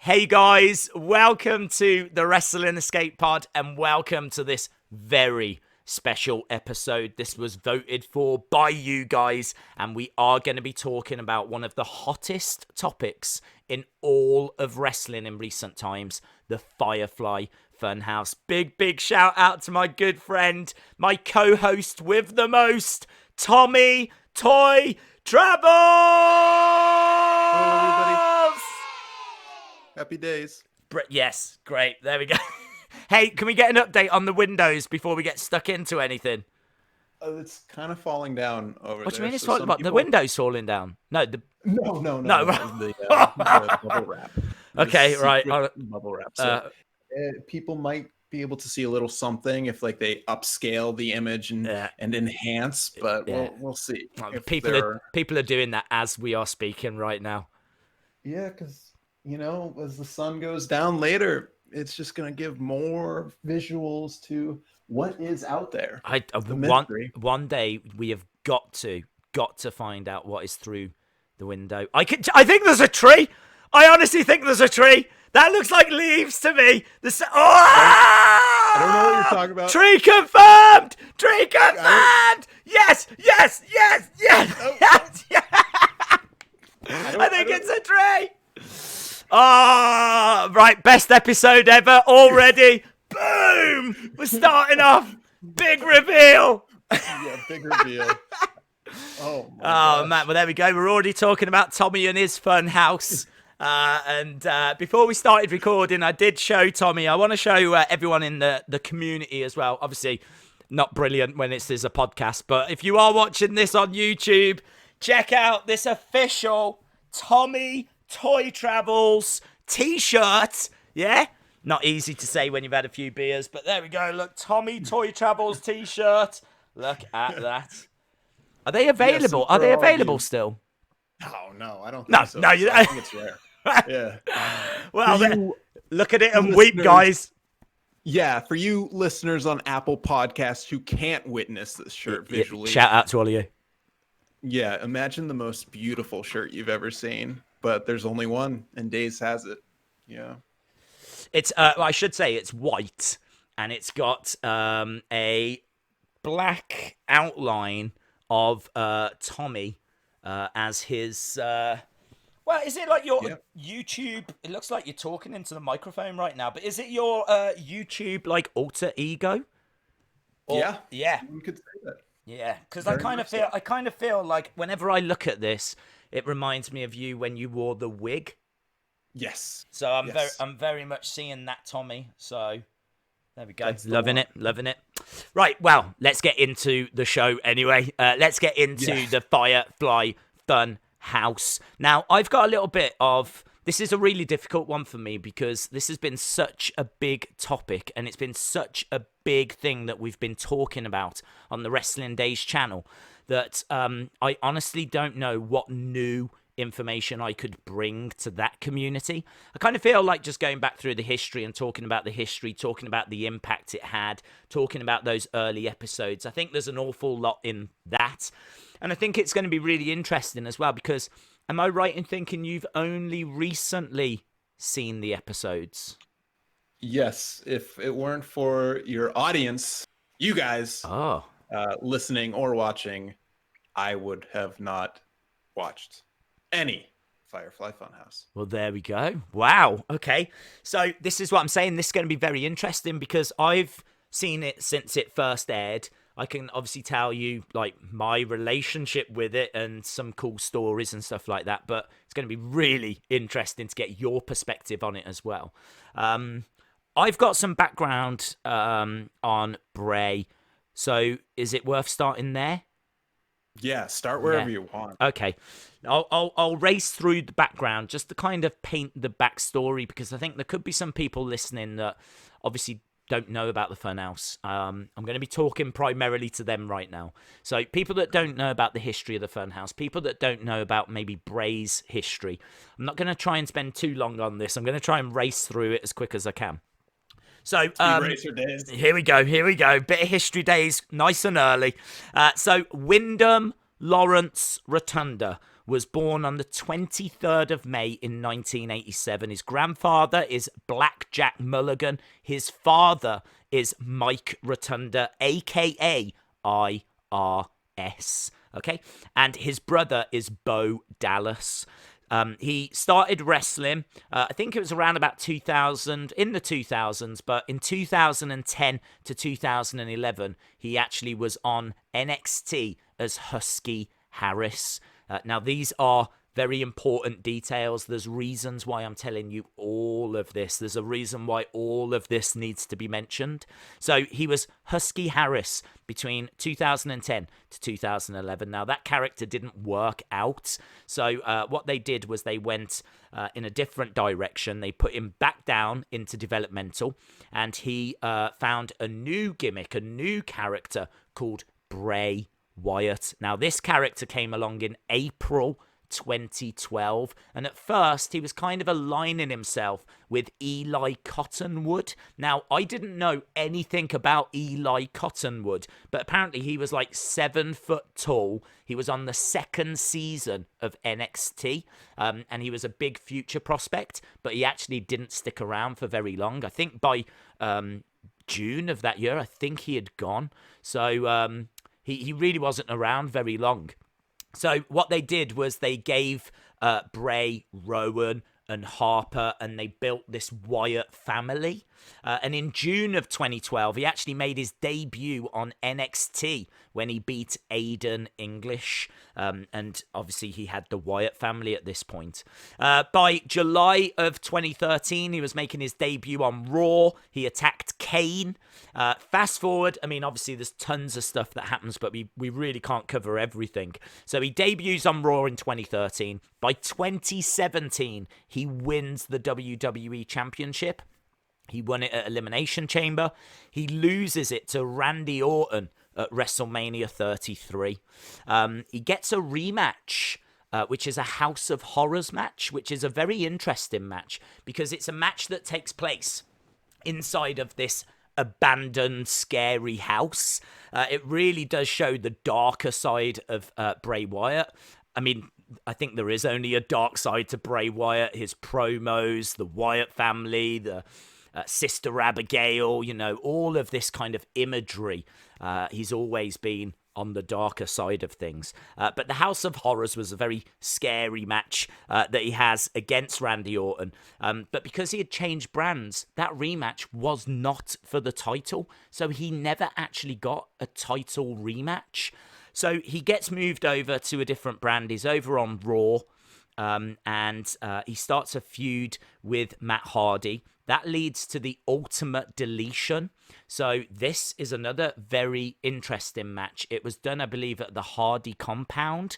Hey guys, welcome to the Wrestling Escape Pod and welcome to this very special episode. This was voted for by you guys and we are going to be talking about one of the hottest topics in all of wrestling in recent times, the Firefly Fun House. Big shout out to my good friend, my co-host with the most, Tommy Toy Travels! Hello everybody. Happy days. Yes, great. There we go. Hey, can we get an update on the windows before we get stuck into anything? It's kind of falling down over there. What do you mean it's so falling? What, the window's falling down? No. No. No. The bubble wrap. Okay, right. Bubble wrap. So people might be able to see a little something if like they upscale the image and enhance, but we'll see. People are doing that as we are speaking right now. Yeah, because as the sun goes down later, it's just going to give more visuals to what is out there. One day we have got to find out what is through the window. I think there's a tree. I honestly think there's a tree. That looks like leaves to me. I don't know what you're talking about. Tree confirmed. Yes. I think it's a tree. Right, best episode ever already. Boom! We're starting off. Big reveal. Yeah, big reveal. Oh man, well there we go. We're already talking about Tommy and his fun house. And before we started recording, I did show Tommy. I want to show everyone in the community as well. Obviously, not brilliant when it's a podcast, but if you are watching this on YouTube, check out this official Tommy Toy Travels t-shirt. Yeah, not easy to say when you've had a few beers, but there we go. Look, Tommy Toy Travels t-shirt. Look at that. Are they available? Are they available still? No, I don't think so. No, I think it's rare. Yeah. Well, look at it and weep, guys. Yeah, for you listeners on Apple Podcasts who can't witness this shirt visually. Shout out to all of you. Yeah, imagine the most beautiful shirt you've ever seen, but there's only one, and Daze has it. Yeah. It's I should say it's white, and it's got a black outline of Tommy as his. Well, is it like your YouTube? It looks like you're talking into the microphone right now, but is it your YouTube like alter ego? Yeah. You could say that. Yeah, because I kind of feel like whenever I look at this, it reminds me of you when you wore the wig. Yes. So I'm very much seeing that, Tommy. So there we go. Loving it. Right. Well, let's get into the show anyway. Let's get into the Firefly Fun House. Now, I've got a little bit of. This is a really difficult one for me because this has been such a big topic and it's been such a big thing that we've been talking about on the Wrestling Daze channel that I honestly don't know what new information I could bring to that community. I kind of feel like just going back through the history and talking about the history, talking about the impact it had, talking about those early episodes. I think there's an awful lot in that. And I think it's going to be really interesting as well because am I right in thinking you've only recently seen the episodes? Yes. If it weren't for your audience, you guys listening or watching, I would have not watched any Firefly Funhouse. Well, there we go. Wow. Okay. So this is what I'm saying. This is going to be very interesting because I've seen it since it first aired. I can obviously tell you like my relationship with it and some cool stories and stuff like that, but it's going to be really interesting to get your perspective on it as well. I've got some background on Bray, so is it worth starting there? Yeah, start wherever you want. Okay, I'll race through the background just to kind of paint the backstory because I think there could be some people listening that obviously don't know about the Funhouse. I'm going to be talking primarily to them right now. So people that don't know about the history of the Funhouse, people that don't know about maybe Bray's history. I'm not going to try and spend too long on this. I'm going to try and race through it as quick as I can. So here we go. Bit of history days, nice and early. So Wyndham Lawrence Rotunda was born on the 23rd of May in 1987. His grandfather is Blackjack Mulligan. His father is Mike Rotunda, a.k.a. IRS. Okay? And his brother is Bo Dallas. He started wrestling, I think it was around about 2000, in the 2000s, but in 2010 to 2011, he actually was on NXT as Husky Harris. Now, these are very important details. There's reasons why I'm telling you all of this. There's a reason why all of this needs to be mentioned. So he was Husky Harris between 2010 to 2011. Now, that character didn't work out. So what they did was they went in a different direction. They put him back down into developmental, and he found a new gimmick, a new character called Bray Wyatt. Now, this character came along in April 2012, and at first he was kind of aligning himself with Eli Cottonwood. Now, I didn't know anything about Eli Cottonwood, but apparently he was like 7 foot tall. He was on the 2nd season of NXT, and he was a big future prospect, but he actually didn't stick around for very long. I think by June of that year, I think he had gone. So he really wasn't around very long. So what they did was they gave Bray, Rowan, and Harper, and they built this Wyatt family. And in June of 2012, he actually made his debut on NXT when he beat Aiden English. And obviously he had the Wyatt family at this point. By July of 2013, he was making his debut on Raw. He attacked Kane. Fast forward, I mean, obviously there's tons of stuff that happens, but we really can't cover everything. So he debuts on Raw in 2013. By 2017, he wins the WWE Championship. He won it at Elimination Chamber. He loses it to Randy Orton at WrestleMania 33. He gets a rematch, which is a House of Horrors match, which is a very interesting match because it's a match that takes place inside of this abandoned, scary house. It really does show the darker side of Bray Wyatt. I mean, I think there is only a dark side to Bray Wyatt. His promos, the Wyatt family, the Sister Abigail, you know, all of this kind of imagery. He's always been on the darker side of things. But the House of Horrors was a very scary match that he has against Randy Orton. But because he had changed brands, that rematch was not for the title. So he never actually got a title rematch. So he gets moved over to a different brand. He's over on Raw. And he starts a feud with Matt Hardy. That leads to the Ultimate Deletion. So this is another very interesting match. It was done, I believe, at the Hardy compound.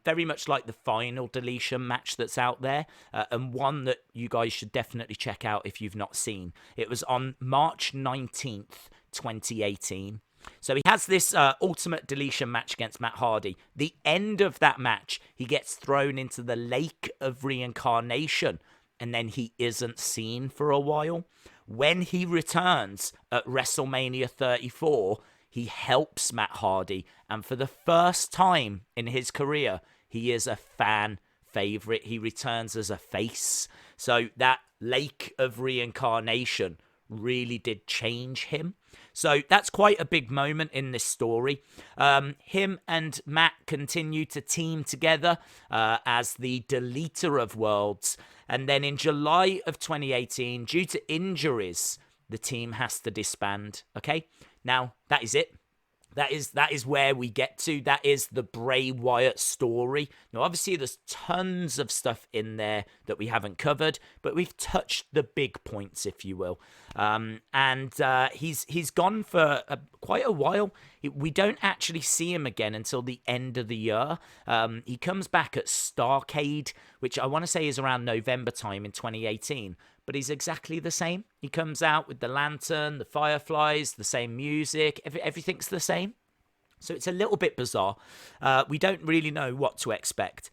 Very much like the Final Deletion match that's out there. And one that you guys should definitely check out if you've not seen. It was on March 19th, 2018. So he has this Ultimate Deletion match against Matt Hardy. The end of that match, he gets thrown into the Lake of Reincarnation, and then he isn't seen for a while. When he returns at WrestleMania 34, he helps Matt Hardy, and for the first time in his career, he is a fan favorite. He returns as a face. So that Lake of Reincarnation really did change him. So that's quite a big moment in this story. Him and Matt continue to team together as the Deleter of Worlds. And then in July of 2018, due to injuries, the team has to disband. Okay, now that is it. That is where we get to. That is the Bray Wyatt story. Now, obviously, there's tons of stuff in there that we haven't covered, but we've touched the big points, if you will. He's gone for quite a while. We don't actually see him again until the end of the year. He comes back at Starrcade, which I want to say is around November time in 2018. But he's exactly the same. He comes out with the lantern, the fireflies, the same music. Everything's the same. So it's a little bit bizarre. We don't really know what to expect.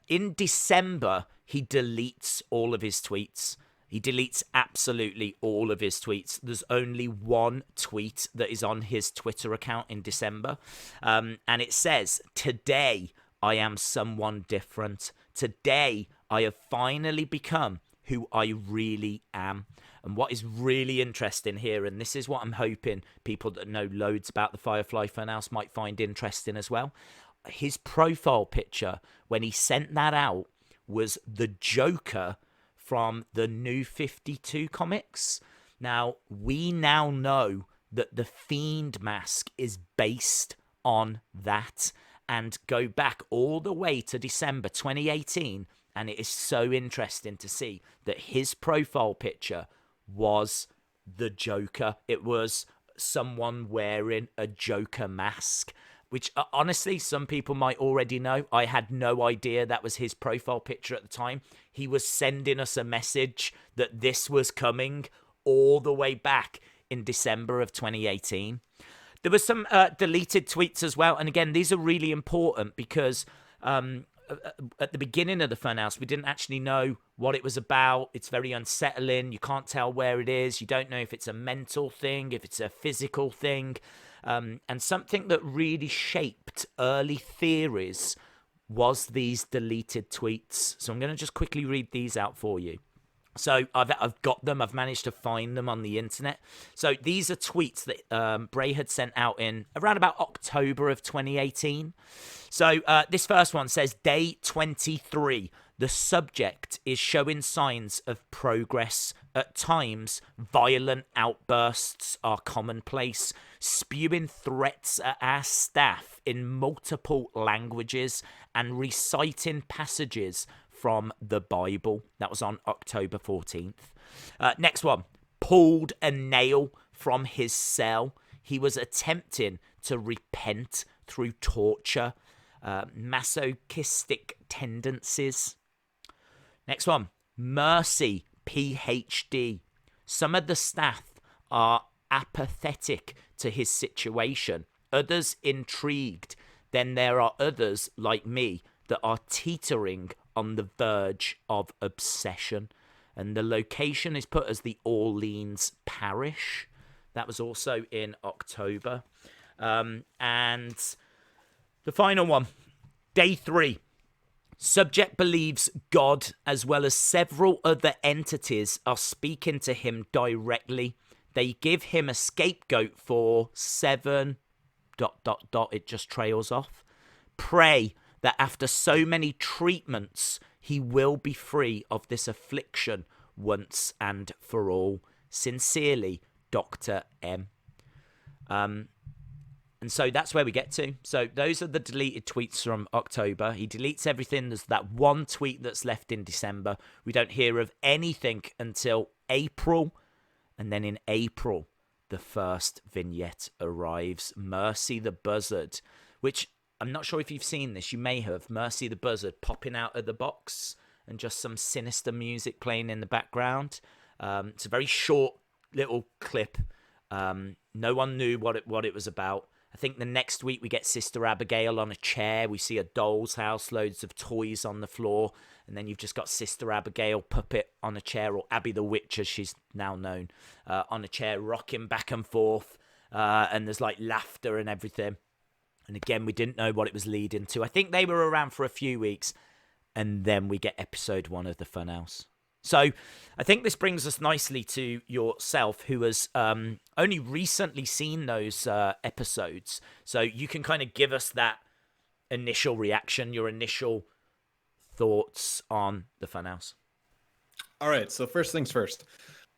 In December, he deletes all of his tweets. He deletes absolutely all of his tweets. There's only one tweet that is on his Twitter account in December. And it says, "Today, I am someone different. Today, I have finally become who I really am. And what is really interesting here, and this is what I'm hoping people that know loads about the Firefly Funhouse might find interesting as well. His profile picture, when he sent that out, was the Joker from the New 52 comics. Now, we now know that the Fiend mask is based on that, and go back all the way to December 2018, and it is so interesting to see that his profile picture was the Joker. It was someone wearing a Joker mask, which honestly, some people might already know. I had no idea that was his profile picture at the time. He was sending us a message that this was coming all the way back in December of 2018. There was some deleted tweets as well. And again, these are really important because at the beginning of the Funhouse, we didn't actually know what it was about. It's very unsettling. You can't tell where it is. You don't know if it's a mental thing, if it's a physical thing. And something that really shaped early theories was these deleted tweets. So I'm going to just quickly read these out for you. So I've got them. I've managed to find them on the internet. So these are tweets that Bray had sent out in around about October of 2018. So this first one says, Day 23. The subject is showing signs of progress. At times, violent outbursts are commonplace, spewing threats at our staff in multiple languages and reciting passages from the Bible. That was on October 14th. Next one. Pulled a nail from his cell. He was attempting to repent through torture. Masochistic tendencies. Next one. Mercy, PhD. Some of the staff are apathetic to his situation. Others intrigued. Then there are others like me that are teetering on the verge of obsession. And the location is put as the Orleans Parish. That was also in October. And the final one, Day 3. Subject believes God as well as several other entities are speaking to him directly. They give him a scapegoat for 7... ... It just trails off. Pray that after so many treatments, he will be free of this affliction once and for all. Sincerely, Dr. M. And so that's where we get to. So those are the deleted tweets from October. He deletes everything. There's that one tweet that's left in December. We don't hear of anything until April. And then in April, the first vignette arrives. Mercy the Buzzard, which I'm not sure if you've seen this. You may have. Mercy the Buzzard popping out of the box and just some sinister music playing in the background. It's a very short little clip. No one knew what it was about. I think the next week we get Sister Abigail on a chair. We see a doll's house, loads of toys on the floor. And then you've just got Sister Abigail puppet on a chair, or Abby the Witch as she's now known, on a chair rocking back and forth. And there's like laughter and everything. And again, we didn't know what it was leading to. I think they were around for a few weeks. And then we get episode 1 of the Funhouse. So I think this brings us nicely to yourself, who has only recently seen those episodes. So you can kind of give us that initial reaction, your initial thoughts on the Funhouse. All right. So first things first,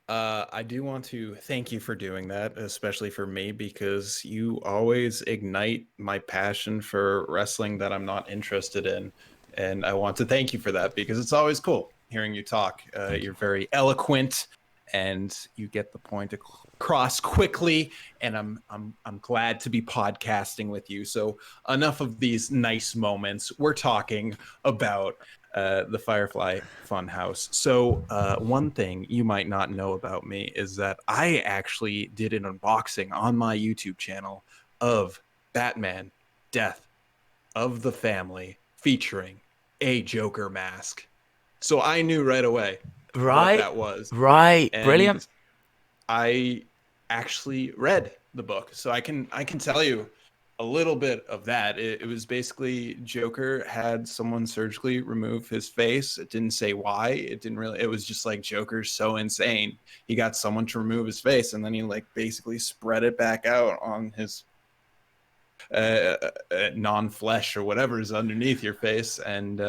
I do want to thank you for doing that, especially for me, because you always ignite my passion for wrestling that I'm not interested in. And I want to thank you for that, because it's always cool hearing you talk. You're very eloquent and you get the point across quickly, and I'm glad to be podcasting with you. So enough of these nice moments. We're talking about the Firefly Fun House. So one thing you might not know about me is that I actually did an unboxing on my YouTube channel of Batman Death of the Family featuring a Joker mask. So I knew right away what that was. Right. And brilliant. I actually read the book. So I can tell you a little bit of that. It was basically Joker had someone surgically remove his face. It didn't say why. It was just like Joker's so insane. He got someone to remove his face, and then he like basically spread it back out on his non-flesh or whatever is underneath your face. And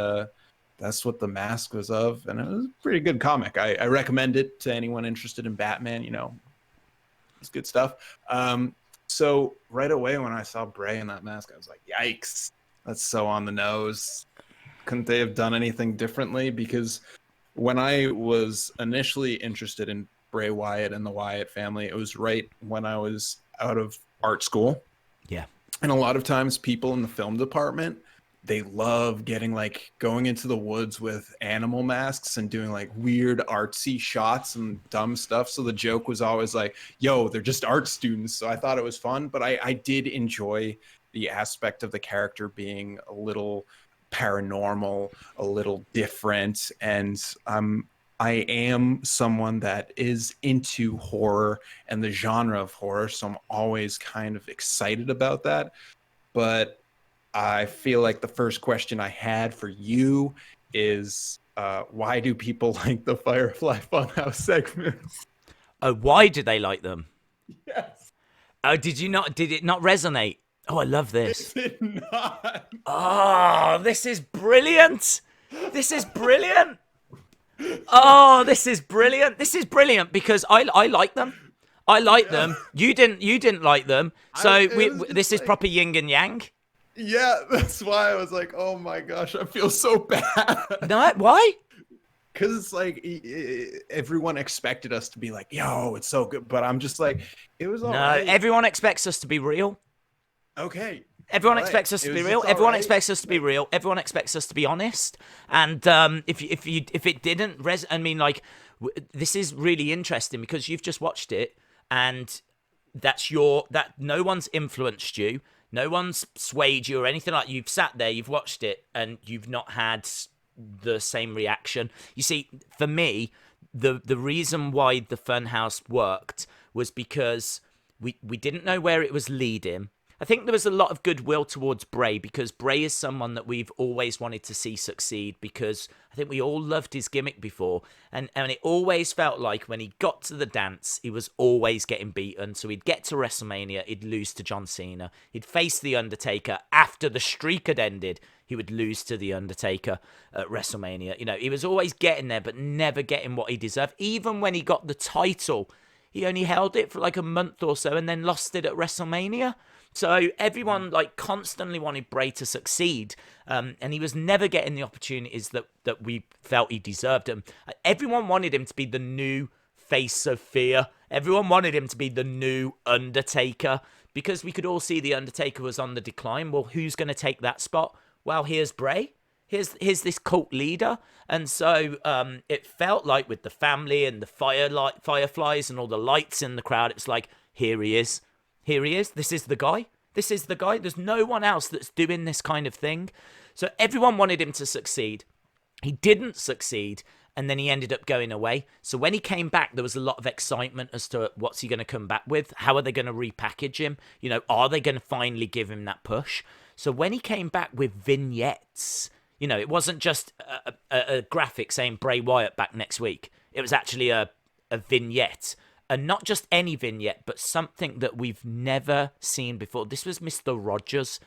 that's what the mask was of. And it was a pretty good comic. I recommend it to anyone interested in Batman. It's good stuff. So right away when I saw Bray in that mask, I was like, yikes, that's so on the nose. Couldn't they have done anything differently? Because when I was initially interested in Bray Wyatt and the Wyatt family, it was right when I was out of art school. Yeah. And a lot of times people in the film department, they love going into the woods with animal masks and doing like weird artsy shots and dumb stuff. So the joke was always like, yo, they're just art students. So I thought it was fun, but I did enjoy the aspect of the character being a little paranormal, a little different. And I am someone that is into horror and the genre of horror. So I'm always kind of excited about that. But I feel like the first question I had for you is, why do people like the Firefly Funhouse segments? Oh, why do they like them? Yes. Oh, did it not resonate? Oh, I love this. It did not. Oh, this is brilliant. This is brilliant. Oh, this is brilliant. This is brilliant because I like them. I like them. You didn't like them. So this is proper yin and yang. Yeah, that's why I was like, oh my gosh, I feel so bad. No, why? Because it's like everyone expected us to be like, yo, it's so good. But I'm just like, it was all right. No, everyone expects us to be real. Okay. Everyone expects us to be real. Everyone expects us to be real. Everyone expects us to be honest. And if it didn't this is really interesting because you've just watched it and that no one's influenced you. No one's swayed you or anything like that. You've sat there, you've watched it, and you've not had the same reaction. You see, for me, the reason why the Funhouse worked was because we didn't know where it was leading. I think there was a lot of goodwill towards Bray because Bray is someone that we've always wanted to see succeed because I think we all loved his gimmick before. And it always felt like when he got to the dance, he was always getting beaten. So he'd get to WrestleMania, he'd lose to John Cena. He'd face The Undertaker after the streak had ended. He would lose to The Undertaker at WrestleMania. He was always getting there, but never getting what he deserved. Even when he got the title, he only held it for like a month or so and then lost it at WrestleMania. So everyone constantly wanted Bray to succeed, and he was never getting the opportunities that we felt he deserved. Everyone wanted him to be the new face of fear. Everyone wanted him to be the new Undertaker because we could all see the Undertaker was on the decline. Well, who's going to take that spot? Well, here's Bray. Here's this cult leader. And so it felt like with the family and the fireflies and all the lights in the crowd, it's like, here he is. Here he is. This is the guy. This is the guy. There's no one else that's doing this kind of thing. So everyone wanted him to succeed. He didn't succeed, and then he ended up going away. So when he came back, there was a lot of excitement as to what's he going to come back with? How are they going to repackage him? Are they going to finally give him that push? So when he came back with vignettes, it wasn't just a graphic saying Bray Wyatt back next week. It was actually a vignette. And not just any vignette, but something that we've never seen before. This was Mr. Rogers.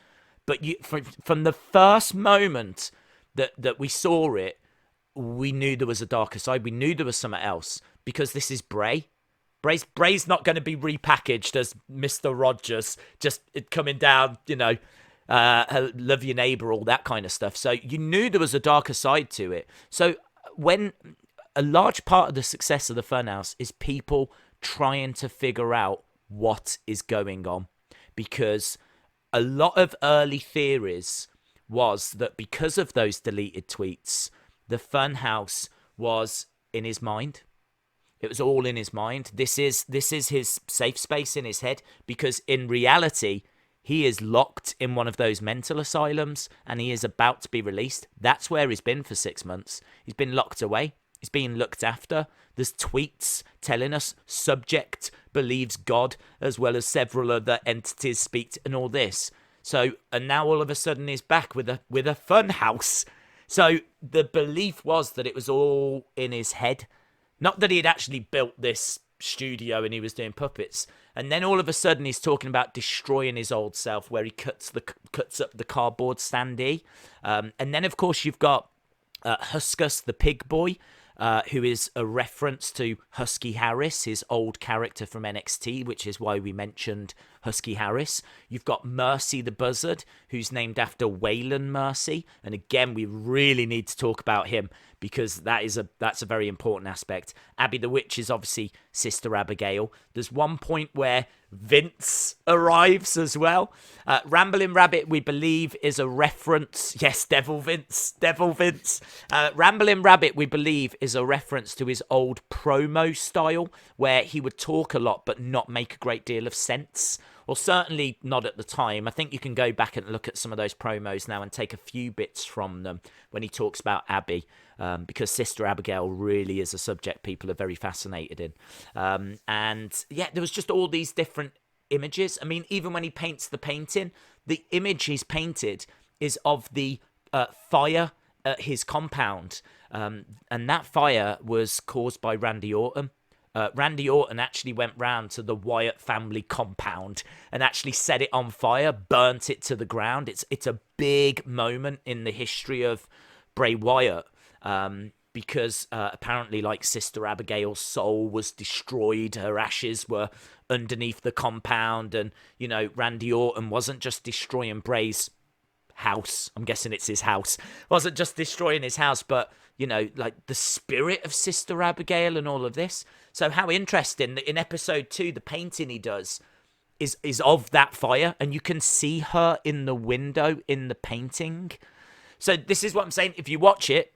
But from the first moment that we saw it, we knew there was a darker side. We knew there was something else. Because this is Bray. Bray's not going to be repackaged as Mr. Rogers, just coming down, love your neighbor, all that kind of stuff. So you knew there was a darker side to it. So when a large part of the success of the Funhouse is people trying to figure out what is going on, because a lot of early theories was that because of those deleted tweets, the Funhouse was in his mind. It was all in his mind. This is his safe space in his head, because in reality, he is locked in one of those mental asylums and he is about to be released. That's where he's been for 6 months. He's been locked away. He's being looked after. There's tweets telling us subject believes God, as well as several other entities speak and all this. So, and now all of a sudden he's back with a fun house. So the belief was that it was all in his head. Not that he had actually built this studio and he was doing puppets. And then all of a sudden he's talking about destroying his old self, where he cuts up the cardboard standee. And then, of course, you've got Huskus the Pig Boy, who is a reference to Husky Harris, his old character from NXT, which is why we mentioned Husky Harris. You've got Mercy the Buzzard, who's named after Waylon Mercy. And again, we really need to talk about him because that's a very important aspect. Abby the Witch is obviously Sister Abigail. There's one point where Vince arrives as well. Ramblin' Rabbit, we believe, is a reference. Yes, Devil Vince. Ramblin' Rabbit, we believe, is a reference to his old promo style, where he would talk a lot but not make a great deal of sense. Well, certainly not at the time. I think you can go back and look at some of those promos now and take a few bits from them when he talks about Abby, because Sister Abigail really is a subject people are very fascinated in. And yeah, there was just all these different images. I mean, even when he paints the painting, the image he's painted is of the fire at his compound. And that fire was caused by Randy Orton. Randy Orton actually went round to the Wyatt family compound and actually set it on fire, burnt it to the ground. It's a big moment in the history of Bray Wyatt, because apparently, like, Sister Abigail's soul was destroyed. Her ashes were underneath the compound, and, you know, Randy Orton wasn't just destroying Bray's house. I'm guessing it's his house. Wasn't just destroying his house, but, you know, like, the spirit of Sister Abigail and all of this. So how interesting that in episode 2, the painting he does is of that fire, and you can see her in the window in the painting. So this is what I'm saying. If you watch it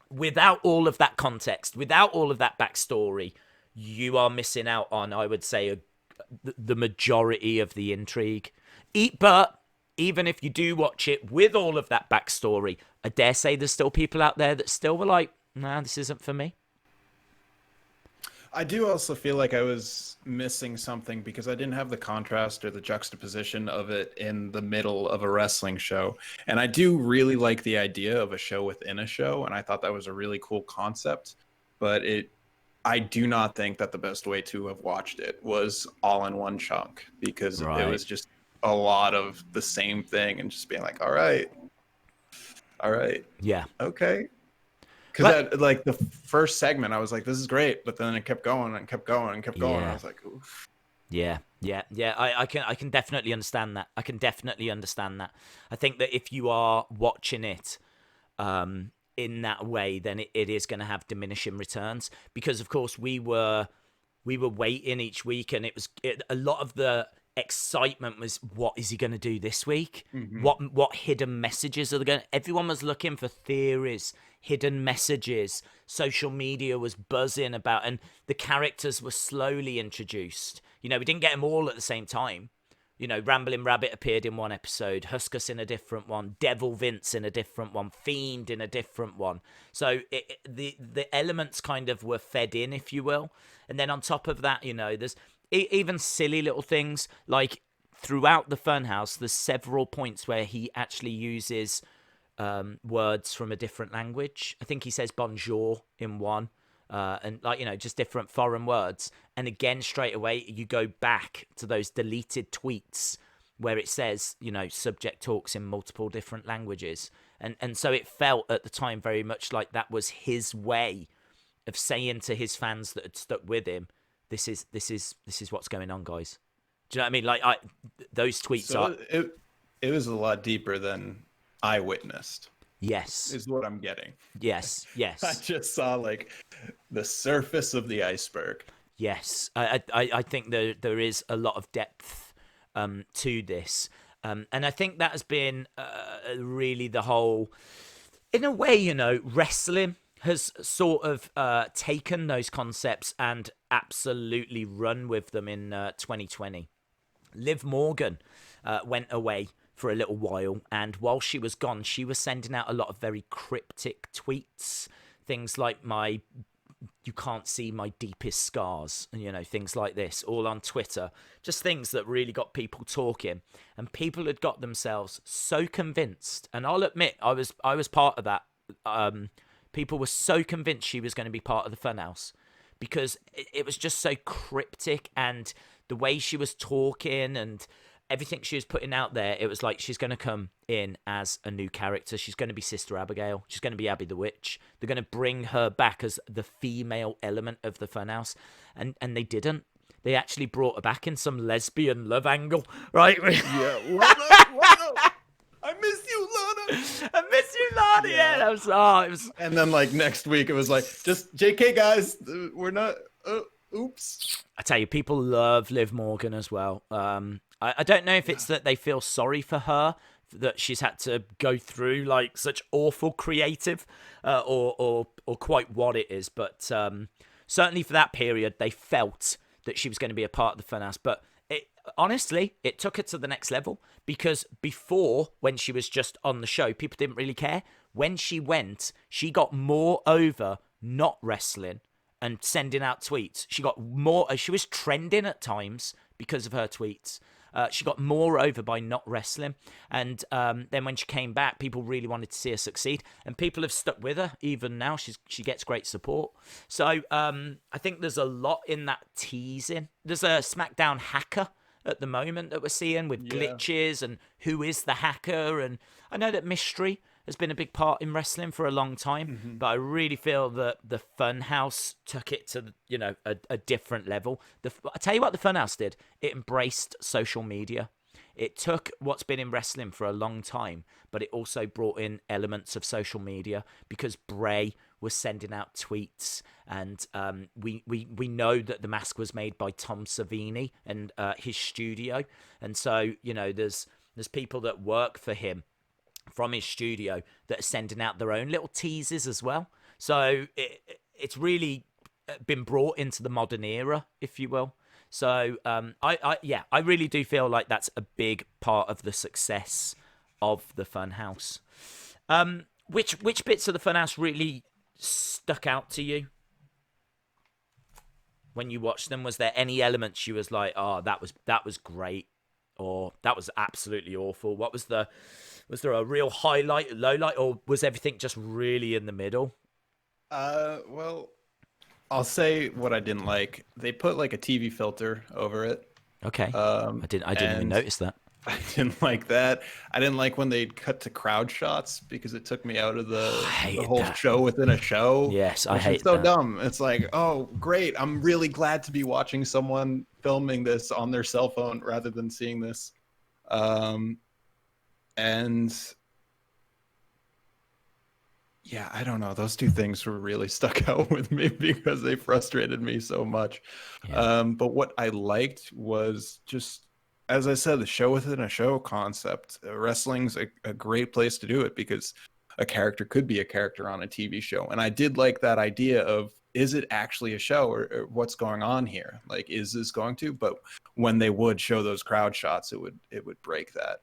without all of that context, without all of that backstory, you are missing out on, I would say, the majority of the intrigue. But even if you do watch it with all of that backstory, I dare say there's still people out there that still were like, nah, this isn't for me. I do also feel like I was missing something because I didn't have the contrast or the juxtaposition of it in the middle of a wrestling show. And I do really like the idea of a show within a show, and I thought that was a really cool concept. But I do not think that the best way to have watched it was all in one chunk, because it was just a lot of the same thing and just being like, all right. Yeah. Okay. Because like the first segment, I was like, this is great. But then it kept going and kept going and kept going. Yeah. I was like, oof. Yeah. I can definitely understand that. I think that if you are watching it in that way, then it is going to have diminishing returns. Because, of course, we were waiting each week, and a lot of the excitement was, what is he going to do this week? Mm-hmm. What hidden messages are they going? Everyone was looking for theories, hidden messages. Social media was buzzing about, and the characters were slowly introduced. You know, we didn't get them all at the same time. You know, Ramblin' Rabbit appeared in one episode, Huskus in a different one, Devil Vince in a different one, Fiend in a different one. So the elements kind of were fed in, if you will. And then on top of that, you know, there's even silly little things like throughout the Funhouse, there's several points where he actually uses words from a different language. I think he says bonjour in one, and, like, you know, just different foreign words. And again, straight away, you go back to those deleted tweets where it says, you know, subject talks in multiple different languages. And so it felt at the time very much like that was his way of saying to his fans that had stuck with him, this is what's going on, guys. Do you know what I mean? Like, those tweets are. It was a lot deeper than I witnessed. Yes, is what I'm getting. Yes. I just saw like the surface of the iceberg. Yes, I think there is a lot of depth to this, and I think that has been really the whole. In a way, you know, wrestling has sort of taken those concepts and absolutely run with them in 2020. Liv Morgan went away for a little while, and while she was gone, she was sending out a lot of very cryptic tweets. Things like, my you can't see my deepest scars, and things like this, all on Twitter. Just things that really got people talking, and people had got themselves so convinced. And I'll admit, I was part of that. People were so convinced she was going to be part of the Funhouse because it was just so cryptic, and the way she was talking and everything she was putting out there, it was like she's going to come in as a new character. She's going to be Sister Abigail. She's going to be Abby the Witch. They're going to bring her back as the female element of the Funhouse. And they didn't. They actually brought her back in some lesbian love angle, right? Yeah, Lana. I miss you, Lana. I miss you, Lana. Yeah, it was. And then like next week, it was like, just JK, guys. We're not. Oops. I tell you, people love Liv Morgan as well. I don't know if it's that they feel sorry for her, that she's had to go through like such awful creative, or quite what it is. But certainly for that period, they felt that she was going to be a part of the Funhouse. But honestly, it took her to the next level, because before, when she was just on the show, people didn't really care. When she went, she got more over not wrestling and sending out tweets. She got more. She was trending at times because of her tweets. She got more over by not wrestling. And then when she came back, people really wanted to see her succeed. And people have stuck with her. Even now, she gets great support. So I think there's a lot in that teasing. There's a SmackDown hacker at the moment that we're seeing with glitches and who is the hacker. And I know that mystery has been a big part in wrestling for a long time, but I really feel that the Funhouse took it to a different level. I tell you what the Funhouse did. It embraced social media. It took what's been in wrestling for a long time, but it also brought in elements of social media, because Bray was sending out tweets, and we know that the mask was made by Tom Savini and his studio, and so there's people that work for him from his studio that are sending out their own little teases as well. So it's really been brought into the modern era, if you will. So I really do feel like that's a big part of the success of the Funhouse. Which bits of the Funhouse really stuck out to you when you watched them? Was there any elements you was like, oh, that was great, or that was absolutely awful? What was there a real highlight, low light, or was everything just really in the middle? Well, I'll say what I didn't like. They put like a TV filter over it. Okay. I didn't even notice that. I didn't like that. I didn't like when they'd cut to crowd shots, because it took me out of the whole show within a show. Yes, I hate that. It's so dumb. It's like, oh, great. I'm really glad to be watching someone filming this on their cell phone rather than seeing this. And yeah, I don't know. Those two things were really stuck out with me because they frustrated me so much. Yeah. But what I liked was just, as I said, the show within a show concept. Wrestling's a great place to do it, because a character could be a character on a TV show. And I did like that idea of, is it actually a show, or what's going on here? Like, is this going to? But when they would show those crowd shots, it would break that.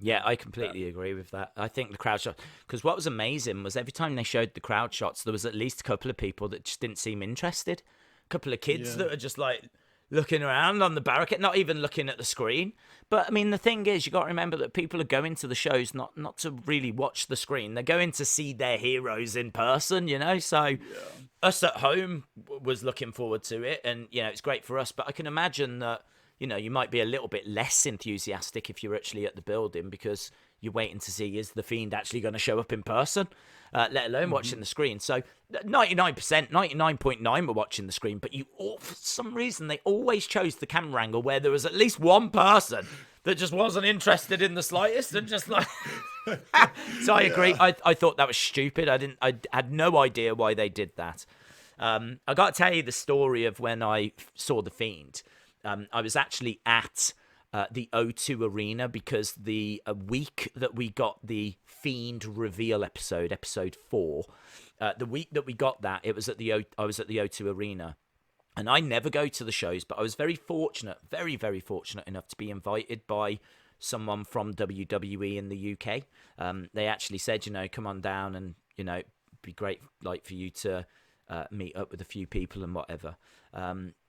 Yeah, I completely agree with that. I think the crowd shot, because what was amazing was every time they showed the crowd shots, there was at least a couple of people that just didn't seem interested. A couple of kids that were just like looking around on the barricade, not even looking at the screen. But I mean, the thing is, you got to remember that people are going to the shows not to really watch the screen. They're going to see their heroes in person, So us at home was looking forward to it, and it's great for us. But I can imagine that you might be a little bit less enthusiastic if you're actually at the building, because you're waiting to see, is the Fiend actually going to show up in person, let alone watching the screen. So 99.9 were watching the screen, but for some reason, they always chose the camera angle where there was at least one person that just wasn't interested in the slightest, and just like... So I agree. I thought that was stupid. I had no idea why they did that. I got to tell you the story of when I saw the Fiend. I was actually at the O2 Arena, because the week that we got the Fiend reveal episode 4, the week that we got that, I was at the O2 Arena. And I never go to the shows, but I was very fortunate, very, very fortunate enough to be invited by someone from WWE in the UK. They actually said, come on down, and, it'd be great, like, for you to meet up with a few people and whatever.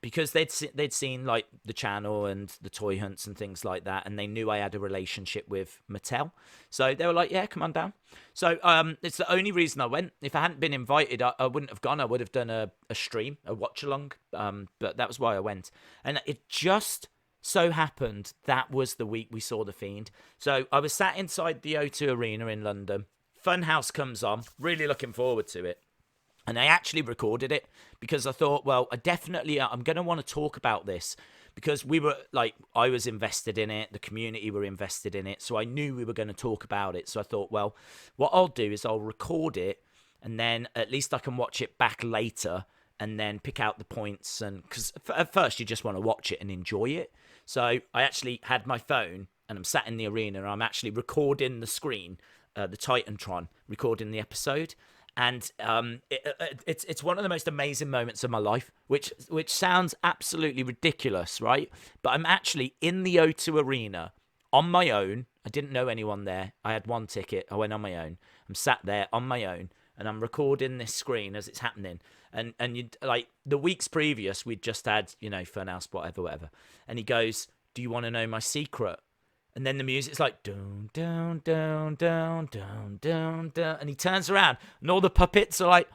Because they'd seen like the channel and the toy hunts and things like that, and they knew I had a relationship with Mattel, so they were like, "Yeah, come on down." So it's the only reason I went. If I hadn't been invited, I wouldn't have gone. I would have done a stream, a watch along. But that was why I went, and it just so happened that was the week we saw the Fiend. So I was sat inside the O2 Arena in London. Funhouse comes on. Really looking forward to it. And I actually recorded it because I thought, well, I'm going to want to talk about this because I was invested in it. The community were invested in it. So I knew we were going to talk about it. So I thought, well, what I'll do is I'll record it and then at least I can watch it back later and then pick out the points. And because at first you just want to watch it and enjoy it. So I actually had my phone and I'm sat in the arena and I'm actually recording the screen, the Titantron, recording the episode. And it's one of the most amazing moments of my life, which sounds absolutely ridiculous, right? But I'm actually in the O2 Arena on my own. I didn't know anyone there. I had one ticket. I went on my own. I'm sat there on my own, and I'm recording this screen as it's happening. And you like the weeks previous, we'd just had Funhouse, whatever. And he goes, "Do you want to know my secret?" And then the music's like, down, down, down, down, down, down, down. And he turns around and all the puppets are like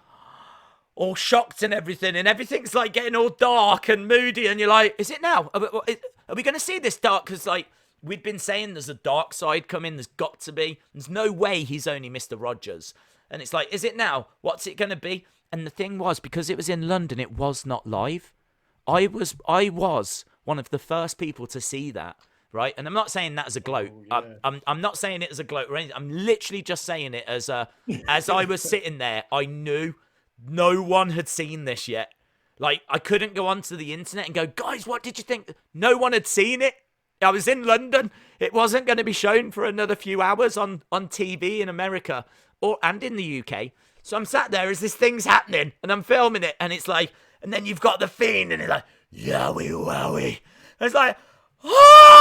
all shocked and everything's like getting all dark and moody. And you're like, is it now? Are we going to see this dark? Because like we'd been saying there's a dark side coming. There's got to be. There's no way he's only Mr. Rogers. And it's like, is it now? What's it going to be? And the thing was, because it was in London, it was not live. I was one of the first people to see that. Right, and I'm not saying that as a gloat. Oh, yeah. I'm not saying it as a gloat or anything. I'm literally just saying it as I was sitting there, I knew no one had seen this yet. Like I couldn't go onto the internet and go, guys, what did you think? No one had seen it. I was in London. It wasn't going to be shown for another few hours on TV in America and in the UK. So I'm sat there as this thing's happening and I'm filming it, and it's like, and then you've got the Fiend, and it's like, yowie wowie. And it's like, oh!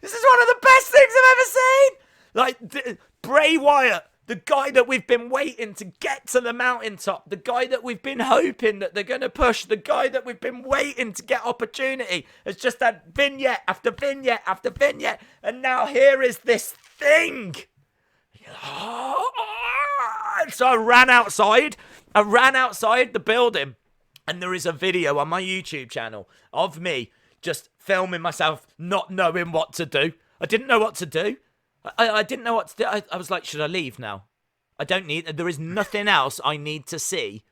This is one of the best things I've ever seen. Like Bray Wyatt, the guy that we've been waiting to get to the mountaintop, the guy that we've been hoping that they're going to push, the guy that we've been waiting to get opportunity, has just had vignette after vignette after vignette, and now here is this thing. So I ran outside the building, and there is a video on my YouTube channel of me just filming myself, not knowing what to do. I didn't know what to do. I didn't know what to do. I was like, should I leave now? There is nothing else I need to see.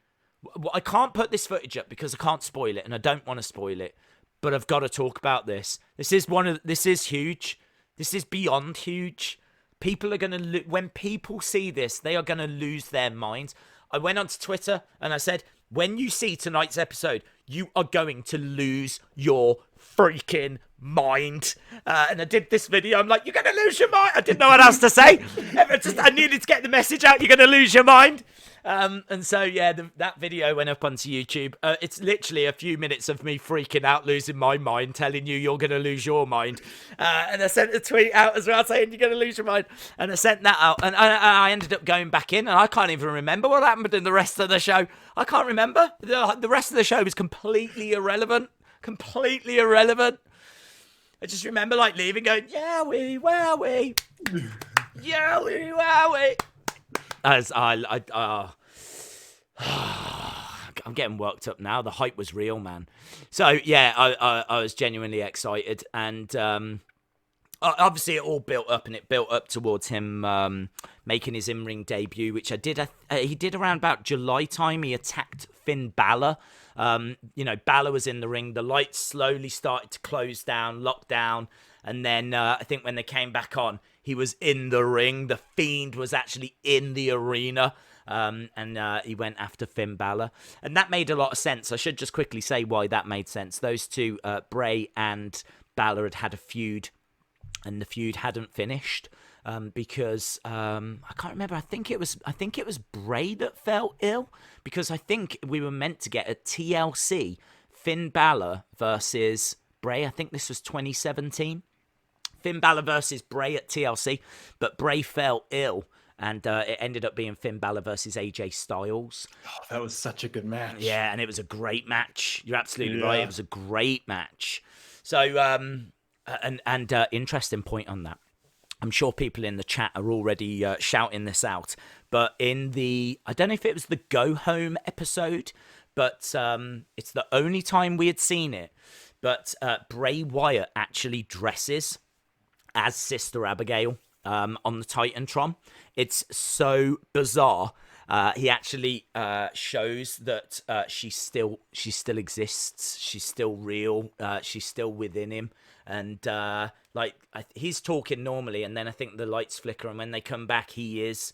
I can't put this footage up because I can't spoil it, and I don't want to spoil it. But I've got to talk about this. This is huge. This is beyond huge. People are going to, when people see this, they are going to lose their minds. I went onto Twitter and I said, when you see tonight's episode, you are going to lose your freaking mind. And I did this video. I'm like, you're going to lose your mind. I didn't know what else to say. I needed to get the message out. You're going to lose your mind. And so, yeah, that video went up onto YouTube. It's literally a few minutes of me freaking out, losing my mind, telling you you're going to lose your mind. And I sent a tweet out as well saying you're going to lose your mind. And I sent that out. And I ended up going back in, and I can't even remember what happened in the rest of the show. I can't remember. The rest of the show was completely irrelevant. Completely irrelevant. I just remember like leaving going, yowie, wowie. Yowie, wowie. As I'm getting worked up now. The hype was real, man. So yeah, I was genuinely excited, and obviously it all built up, and it built up towards him making his in-ring debut, which he did around about July time. He attacked Finn Balor. Balor was in the ring. The lights slowly started to close down, lock down, and then I think when they came back on, he was in the ring. The Fiend was actually in the arena. And he went after Finn Balor. And that made a lot of sense. I should just quickly say why that made sense. Those two, Bray and Balor, had a feud, and the feud hadn't finished because I can't remember. I think it was Bray that fell ill, because I think we were meant to get a TLC Finn Balor versus Bray. I think this was 2017. Finn Balor versus Bray at TLC, but Bray fell ill. and it ended up being Finn Balor versus AJ Styles. Oh, that was such a good match. Yeah, and it was a great match. You're absolutely right. It was a great match. So, interesting point on that. I'm sure people in the chat are already shouting this out. But in I don't know if it was the Go Home episode, but it's the only time we had seen it. But Bray Wyatt actually dresses as Sister Abigail on the Titantron. It's so bizarre. He actually shows that she still exists. She's still real. She's still within him. And he's talking normally, and then I think the lights flicker, and when they come back, he is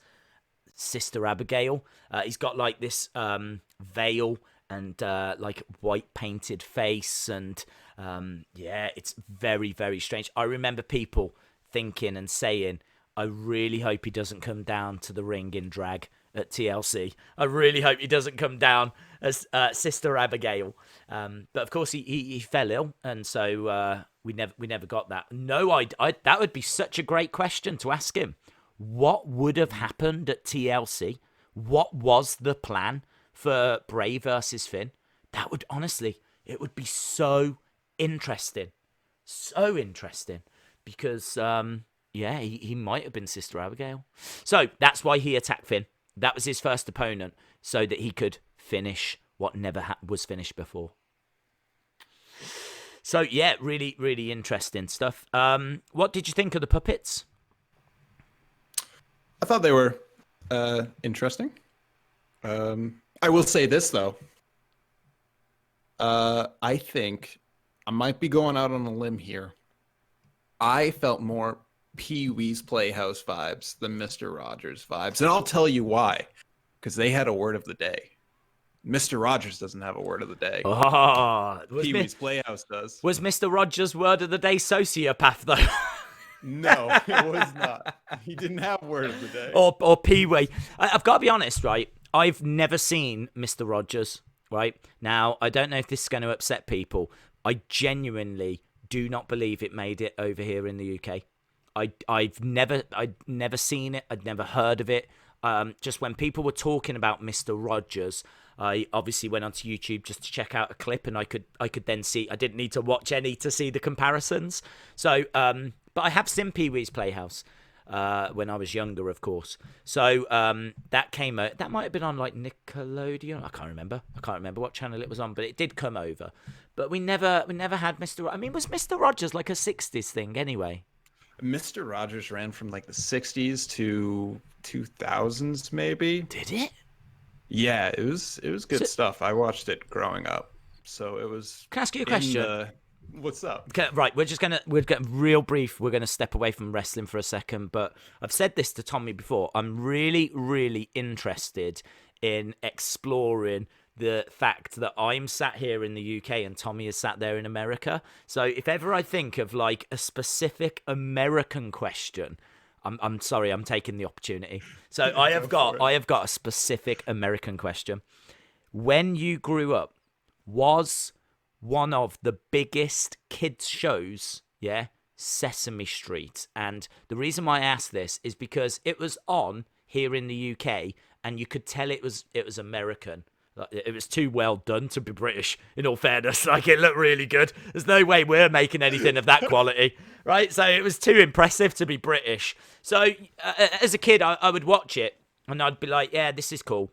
Sister Abigail. He's got like this veil and like white painted face, and it's very, very strange. I remember people thinking and saying, I really hope he doesn't come down to the ring in drag at TLC. I really hope he doesn't come down as Sister Abigail. But of course he fell ill, and so we never got that. No, I that would be such a great question to ask him. What would have happened at TLC? What was the plan for Bray versus Finn? That would, honestly, it would be so interesting. So interesting. Because, he might have been Sister Abigail. So that's why he attacked Finn. That was his first opponent, so that he could finish what never was finished before. So, yeah, really, really interesting stuff. What did you think of the puppets? I thought they were interesting. I will say this, though. I think I might be going out on a limb here. I felt more Pee-wee's Playhouse vibes than Mr. Rogers vibes. And I'll tell you why. Because they had a word of the day. Mr. Rogers doesn't have a word of the day. Oh, Pee-wee's Playhouse does. Was Mr. Rogers' word of the day sociopath, though? No, it was not. He didn't have word of the day. Or Pee-wee. I've got to be honest, right? I've never seen Mr. Rogers, right? Now, I don't know if this is going to upset people. I genuinely do not believe it made it over here in the UK. I'd never seen it. I'd never heard of it. Just when people were talking about Mr. Rogers, I obviously went onto YouTube just to check out a clip, and I could then see. I didn't need to watch any to see the comparisons. So, but I have seen Pee-wee's Playhouse when I was younger, of course. So that came out. That might have been on like Nickelodeon. I can't remember what channel it was on, but it did come over. But we never had Mr. I mean, was Mr. Rogers like a 60s thing anyway? Mr. Rogers ran from like the 60s to 2000s, maybe. Did it? Yeah, it was good stuff. I watched it growing up, so it was. Can I ask you a question? What's up? Okay, right, we're get real brief. We're gonna step away from wrestling for a second, but I've said this to Tommy before. I'm really, really interested in exploring the fact that I'm sat here in the UK and Tommy is sat there in America. So if ever I think of like a specific American question, I'm sorry, I'm taking the opportunity. So I have got a specific American question. When you grew up, was one of the biggest kids shows, Sesame Street? And the reason why I ask this is because it was on here in the UK, and you could tell it was American. It was too well done to be British, in all fairness. Like, it looked really good. There's no way we're making anything of that quality, right? So it was too impressive to be British. So as a kid, I would watch it, and I'd be like, yeah, this is cool.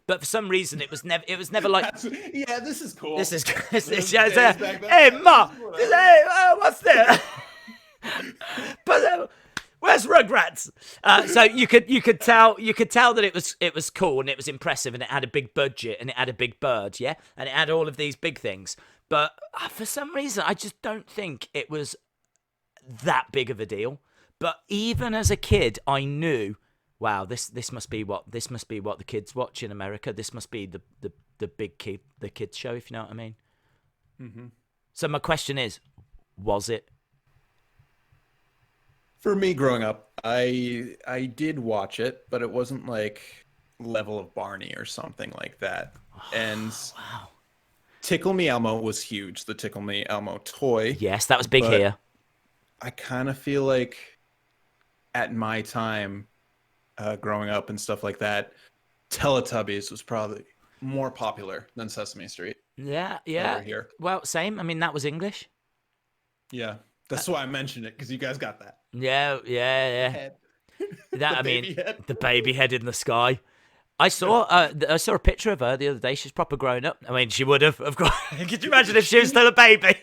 But for some reason, it was never like, yeah, this is cool. This is hey, Ma, what's that? But where's Rugrats? So you could tell that it was cool and it was impressive, and it had a big budget and it had a big bird, and it had all of these big things. But for some reason, I just don't think it was that big of a deal. But even as a kid, I knew, wow, this must be what the kids watch in America. This must be the kids show, if you know what I mean. Mm-hmm. So my question is, was it? For me, growing up, I did watch it, but it wasn't like level of Barney or something like that. And wow. Tickle Me Elmo was huge. The Tickle Me Elmo toy. Yes, that was big here. I kind of feel like at my time, growing up and stuff like that, Teletubbies was probably more popular than Sesame Street. Yeah. Over here. Well, same. I mean, that was English. Yeah, that's why I mentioned it, because you guys got that. Yeah. Head. That head. the baby head in the sky. I saw a picture of her the other day. She's proper grown up. I mean, she would have, of course. Could you imagine if she was still a baby?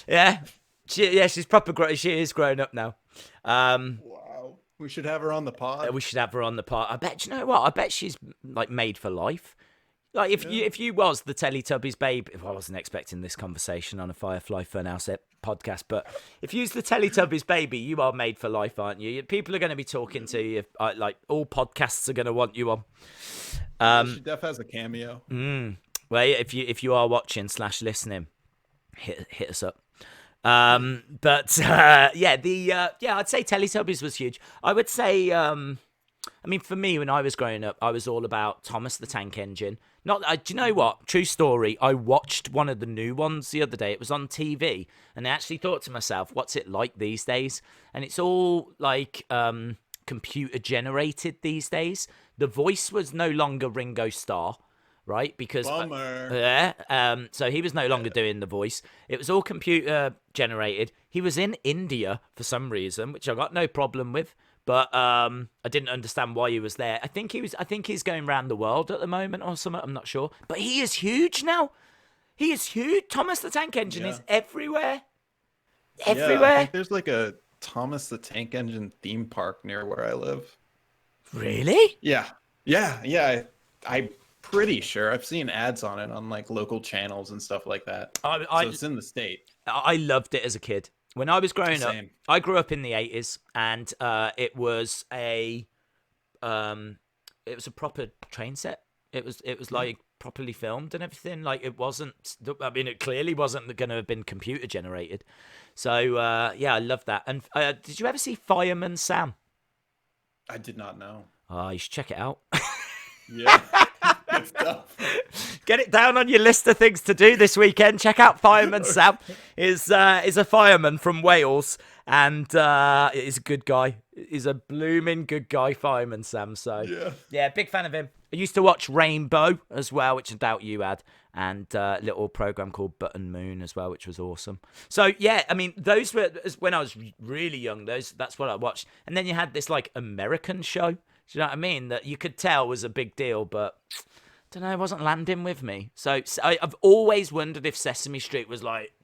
Yeah. She's proper grown. She is grown up now. Wow. We should have her on the pod. We should have her on the pod. I bet. You know what? I bet she's like made for life. Like if you was the Teletubbies baby, well, I wasn't expecting this conversation on a Firefly Fun House podcast, but if you's the Teletubbies baby, you are made for life, aren't you? People are going to be talking to you. Like all podcasts are going to want you on. She def has a cameo. Well, if you are watching / listening, hit us up. I'd say Teletubbies was huge. I would say, I mean, for me, when I was growing up, I was all about Thomas the Tank Engine. Do you know what? True story. I watched one of the new ones the other day. It was on TV, and I actually thought to myself, what's it like these days? And it's all like computer generated these days. The voice was no longer Ringo Starr, right? Because so he was no longer doing the voice. It was all computer generated. He was in India for some reason, which I got no problem with. But I didn't understand why he was there. I think he's going around the world at the moment or something. I'm not sure. But he is huge now. He is huge. Thomas the Tank Engine is everywhere. Everywhere. Yeah, I think there's like a Thomas the Tank Engine theme park near where I live. Really? Yeah. I'm pretty sure I've seen ads on it on like local channels and stuff like that. So it's in the state. I loved it as a kid. When I was growing up, I grew up in the 80s, and it was a proper train set. It was like properly filmed and everything. Like it wasn't. I mean, it clearly wasn't going to have been computer generated. So I love that. And did you ever see Fireman Sam? I did not know. Oh, you should check it out. Yeah. Good stuff. Get it down on your list of things to do this weekend. Check out Fireman Sam. Is a fireman from Wales, and he's a good guy. He's a blooming good guy, Fireman Sam. So yeah, big fan of him. I used to watch Rainbow as well, which I doubt you had, and a little program called Button Moon as well, which was awesome. So yeah, I mean, those were when I was really young. That's what I watched, and then you had this like American show. Do you know what I mean? That you could tell was a big deal, but I don't know, it wasn't landing with me. So I've always wondered if Sesame Street was like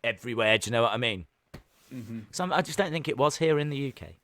everywhere. Do you know what I mean? Mm-hmm. So I just don't think it was here in the UK.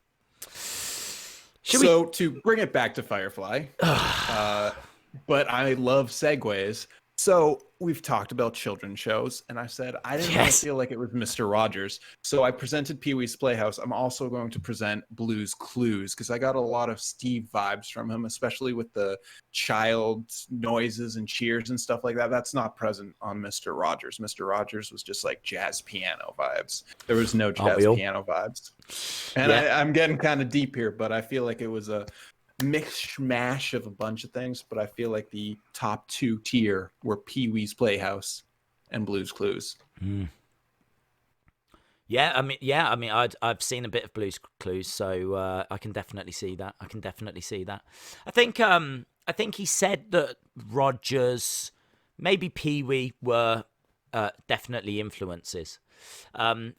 To bring it back to Firefly, but I love segues. So we've talked about children's shows, and I said I didn't want to feel like it was Mr. Rogers. So I presented Pee-wee's Playhouse. I'm also going to present Blue's Clues, because I got a lot of Steve vibes from him, especially with the child noises and cheers and stuff like that. That's not present on Mr. Rogers. Mr. Rogers was just like jazz piano vibes. There was no jazz piano vibes. And I'm getting kind of deep here, but I feel like it was a mishmash of a bunch of things, but I feel like the top 2 tier were Pee-wee's Playhouse and Blue's Clues. Yeah, I mean, I've seen a bit of Blue's Clues, so I can definitely see that. I think he said that Rogers, maybe Pee-wee were definitely influences.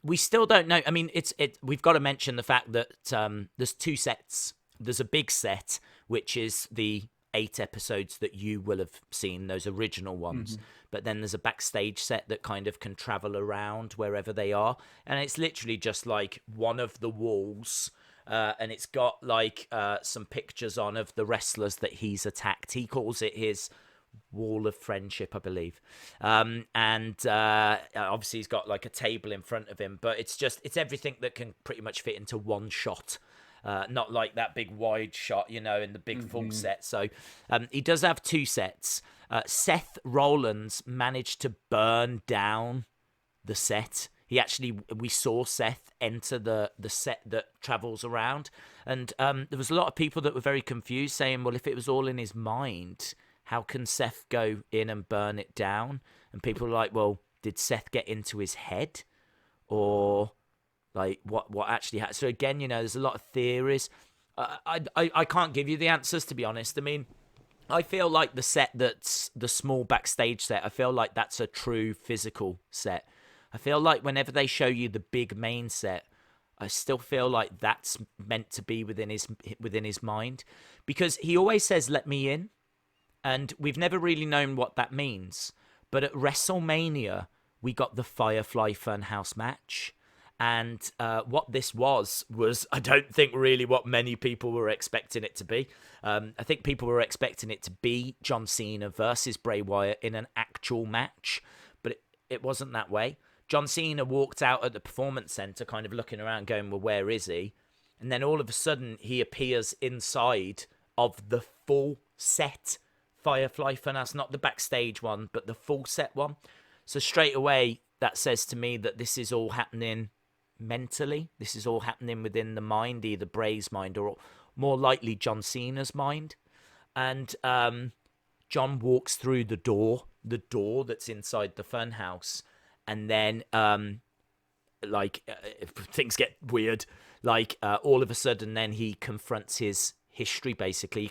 We still don't know. I mean, we've got to mention the fact that there's 2 sets. There's a big set, which is the 8 episodes that you will have seen, those original ones. Mm-hmm. But then there's a backstage set that kind of can travel around wherever they are. And it's literally just like one of the walls. And it's got like some pictures on of the wrestlers that he's attacked. He calls it his wall of friendship, I believe. And obviously he's got like a table in front of him. But it's everything that can pretty much fit into one shot. Not like that big wide shot, in the big full set. So he does have 2 sets. Seth Rollins managed to burn down the set. We saw Seth enter the set that travels around. And there was a lot of people that were very confused, saying, well, if it was all in his mind, how can Seth go in and burn it down? And people were like, well, did Seth get into his head? Or like what actually happened? So again, there's a lot of theories. I can't give you the answers, to be honest. I mean, I feel like the set that's the small backstage set, I feel like that's a true physical set. I feel like whenever they show you the big main set, I still feel like that's meant to be within his mind, because he always says, "Let me in," and we've never really known what that means. But at WrestleMania, we got the Firefly Fun House match. And what this was I don't think really what many people were expecting it to be. I think people were expecting it to be John Cena versus Bray Wyatt in an actual match, but it wasn't that way. John Cena walked out at the Performance Center kind of looking around going, well, where is he? And then all of a sudden he appears inside of the full set Firefly Funhouse, not the backstage one, but the full set one. So straight away, that says to me that this is all happening mentally. This is all happening within the mind, either Bray's mind or more likely John Cena's mind. And John walks through the door that's inside the Funhouse, and then things get weird. All of a sudden, then he confronts his history. Basically,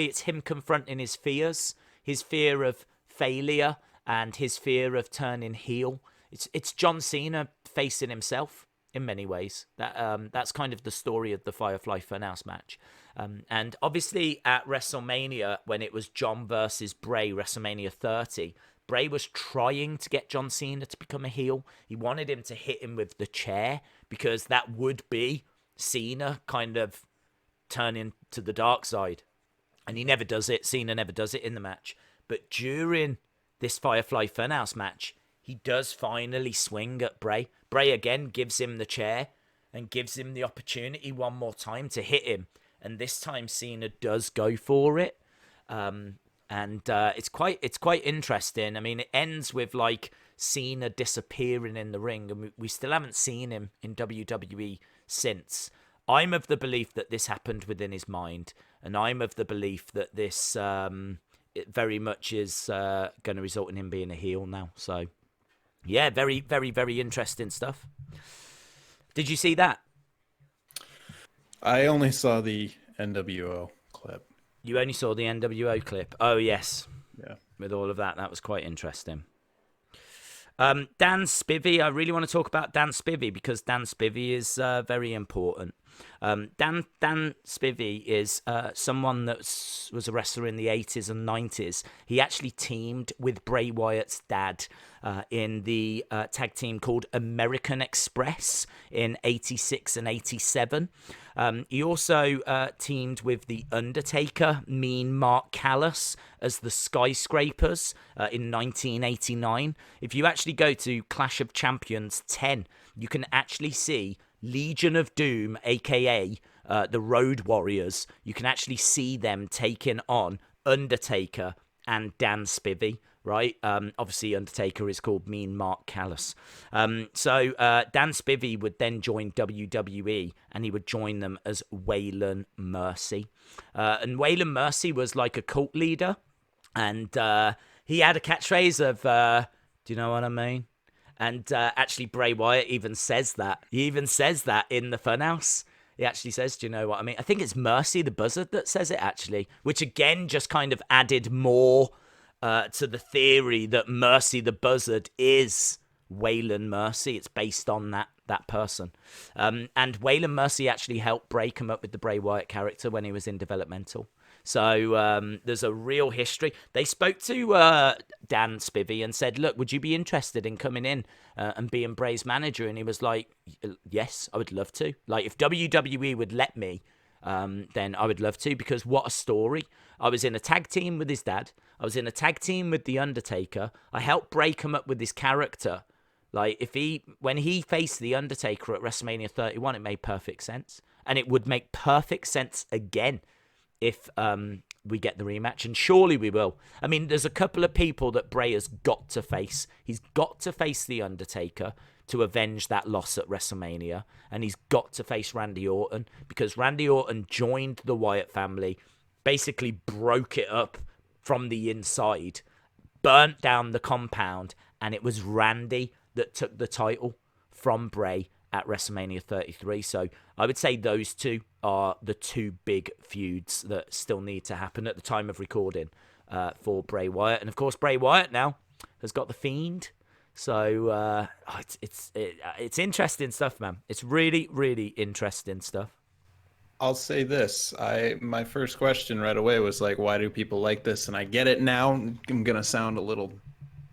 it's him confronting his fears, his fear of failure, and his fear of turning heel. It's John Cena facing himself in many ways. That's kind of the story of the Firefly Funhouse match. And obviously at WrestleMania, when it was John versus Bray, WrestleMania 30, Bray was trying to get John Cena to become a heel. He wanted him to hit him with the chair, because that would be Cena kind of turning to the dark side. And he never does it. Cena never does it in the match. But during this Firefly Funhouse match, he does finally swing at Bray. Bray again gives him the chair and gives him the opportunity one more time to hit him. And this time Cena does go for it. It's quite interesting. I mean, it ends with Cena disappearing in the ring, and we still haven't seen him in WWE since. I'm of the belief that this happened within his mind, and I'm of the belief that this it very much is going to result in him being a heel now. So, yeah, very, very, very interesting stuff. Did you see that? I only saw the NWO clip. You only saw the NWO clip? Oh, yes. Yeah. With all of that was quite interesting. Dan Spivey, I really want to talk about Dan Spivey, because Dan Spivey is very important. Dan Spivey is someone that was a wrestler in the 80s and 90s. He actually teamed with Bray Wyatt's dad in the tag team called American Express in 86 and 87. He also teamed with The Undertaker, Mean Mark Callis, as the Skyscrapers in 1989. If you actually go to Clash of Champions 10, you can actually see Legion of Doom, aka the Road Warriors. You can actually see them taking on Undertaker and Dan Spivey, right? Obviously, Undertaker is called Mean Mark Callis. So Dan Spivey would then join WWE, and he would join them as Waylon Mercy. And Waylon Mercy was like a cult leader, and he had a catchphrase of, do you know what I mean? And actually, Bray Wyatt even says that. He even says that in the Funhouse. He actually says, do you know what I mean? I think it's Mercy the Buzzard that says it, actually, which again just kind of added more to the theory that Mercy the Buzzard is Waylon Mercy. It's based on that person. And Waylon Mercy actually helped Bray come up with the Bray Wyatt character when he was in developmental. So there's a real history. They spoke to Dan Spivey and said, look, would you be interested in coming in and being Bray's manager? And he was like, yes, I would love to. Like, if WWE would let me, then I would love to, because what a story. I was in a tag team with his dad. I was in a tag team with The Undertaker. I helped Bray come up with his character. Like, when he faced The Undertaker at WrestleMania 31, it made perfect sense. And it would make perfect sense again if we get the rematch, and surely we will. I mean, there's a couple of people that Bray has got to face. He's got to face The Undertaker to avenge that loss at WrestleMania, and he's got to face Randy Orton, because Randy Orton joined the Wyatt family, basically broke it up from the inside, burnt down the compound, and it was Randy that took the title from Bray at WrestleMania 33. So I would say those two are the two big feuds that still need to happen at the time of recording for Bray Wyatt. And of course, Bray Wyatt now has got the Fiend. So it's interesting stuff, man. It's really, really interesting stuff. I'll say this. My first question right away was like, why do people like this? And I get it now. I'm going to sound a little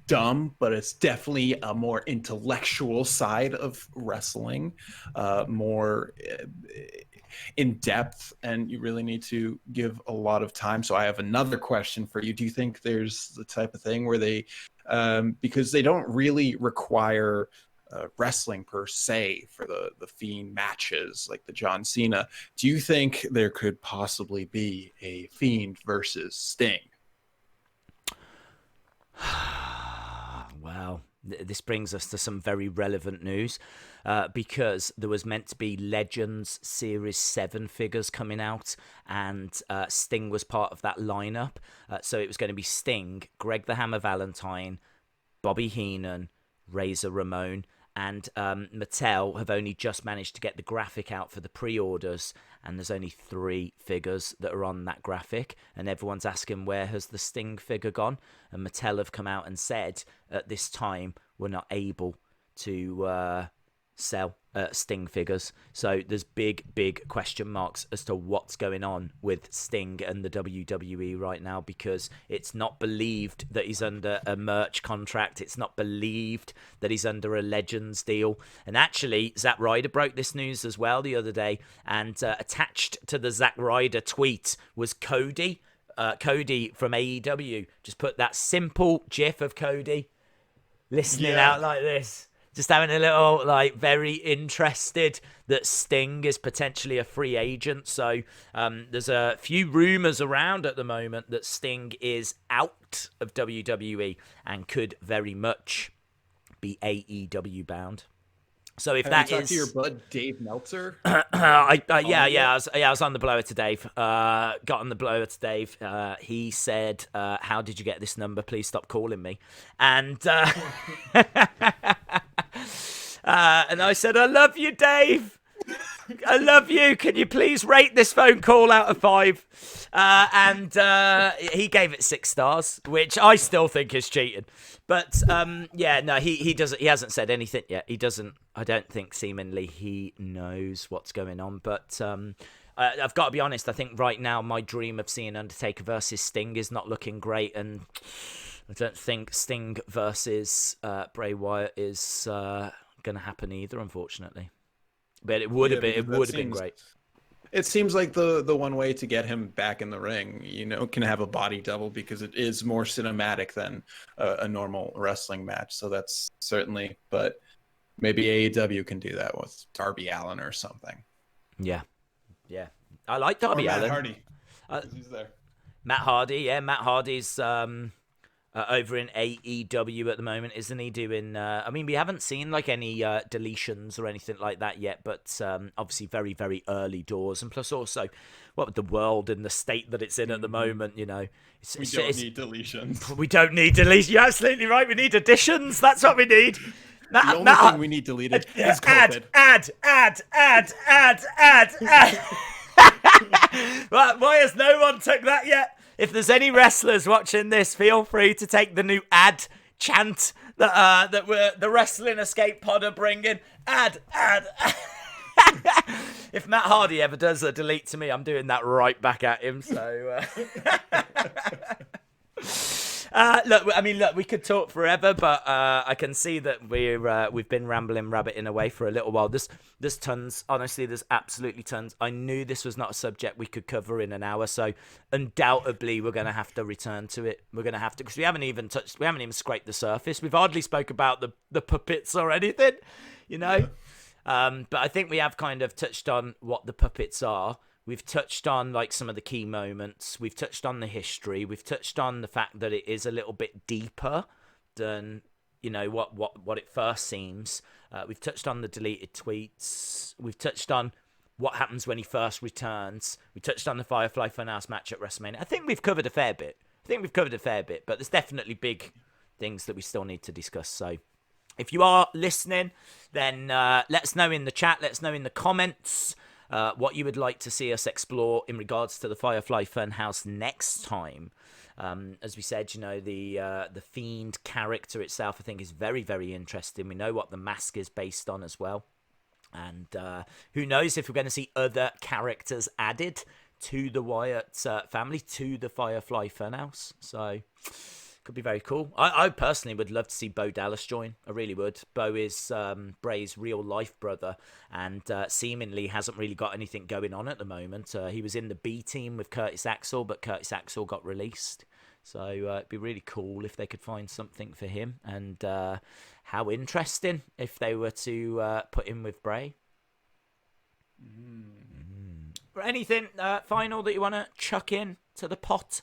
dumb, but it's definitely a more intellectual side of wrestling, more in depth, and you really need to give a lot of time. So I have another question for you. Do you think there's the type of thing where they, because they don't really require wrestling per se for the Fiend matches like the John Cena, do you think there could possibly be a Fiend versus Sting? Wow. This brings us to some very relevant news because there was meant to be Legends Series 7 figures coming out, and Sting was part of that lineup. So it was going to be Sting, Greg the Hammer Valentine, Bobby Heenan, Razor Ramon, and Mattel have only just managed to get the graphic out for the pre-orders, and there's only 3 figures that are on that graphic, and everyone's asking, where has the Sting figure gone? And Mattel have come out and said, at this time, we're not able to sell Sting figures. So there's big question marks as to what's going on with Sting and the WWE right now, because it's not believed that he's under a merch contract. It's not believed that he's under a Legends deal. And actually, Zack Ryder broke this news as well the other day, and attached to the Zack Ryder tweet was Cody. Cody from AEW just put that simple gif of Cody listening out like this. Just having a little, like, very interested that Sting is potentially a free agent. So there's a few rumors around at the moment that Sting is out of WWE and could very much be AEW bound. So if that is, talked to your bud Dave Meltzer? I was on the blower to Dave. Got on the blower to Dave. He said, "How did you get this number? Please stop calling me." And and I said, "I love you, Dave. I love you. Can you please rate this phone call out of 5?" And he gave it 6 stars, which I still think is cheating. But he doesn't. He hasn't said anything yet. He doesn't. I don't think seemingly he knows what's going on. But I've got to be honest. I think right now my dream of seeing Undertaker versus Sting is not looking great, and I don't think Sting versus Bray Wyatt is going to happen either, unfortunately. But it would have been. It would have been great. It seems like the one way to get him back in the ring, can have a body double, because it is more cinematic than a normal wrestling match. So that's certainly, but maybe AEW can do that with Darby Allin or something. Yeah. I like Darby Allin. Matt Hardy. He's there. Matt Hardy, yeah. Matt Hardy's over in AEW at the moment, isn't he? Doing, we haven't seen like any deletions or anything like that yet, but obviously very, very early doors. And plus also, what with the world and the state that it's in at the moment, we don't need deletions. We don't need deletions. You're absolutely right. We need additions. That's what we need. The only thing we need deleted is COVID. Add. Why has no one took that yet? If there's any wrestlers watching this, feel free to take the new ad chant that we're the Wrestling Escape Pod are bringing. Ad. If Matt Hardy ever does a delete to me, I'm doing that right back at him. So, look, we could talk forever, but I can see that we've been rabbiting away for a little while. There's tons. Honestly, there's absolutely tons. I knew this was not a subject we could cover in an hour, so undoubtedly we're going to have to return to it. We're going to have to, because we haven't even scraped the surface. We've hardly spoke about the puppets or anything, But I think we have kind of touched on what the puppets are. We've touched on like some of the key moments. We've touched on the history. We've touched on the fact that it is a little bit deeper than what it first seems. We've touched on the deleted tweets. We've touched on what happens when he first returns. We touched on the Firefly Funhouse match at WrestleMania. I think we've covered a fair bit. But there's definitely big things that we still need to discuss. So If you are listening, then let us know in the chat, let us know in the comments what you would like to see us explore in regards to the Firefly Funhouse next time. As we said, you know, the Fiend character itself, I think, is very, very interesting. We know what the mask is based on as well. And who knows if we're going to see other characters added to the Wyatt family, to the Firefly Funhouse. So, could be very cool. I personally would love to see Bo Dallas join. I really would. Bo is Bray's real-life brother and seemingly hasn't really got anything going on at the moment. He was in the B team with Curtis Axel, but Curtis Axel got released. So it'd be really cool if they could find something for him. And how interesting if they were to put him with Bray. Anything final that you want to chuck in to the pot?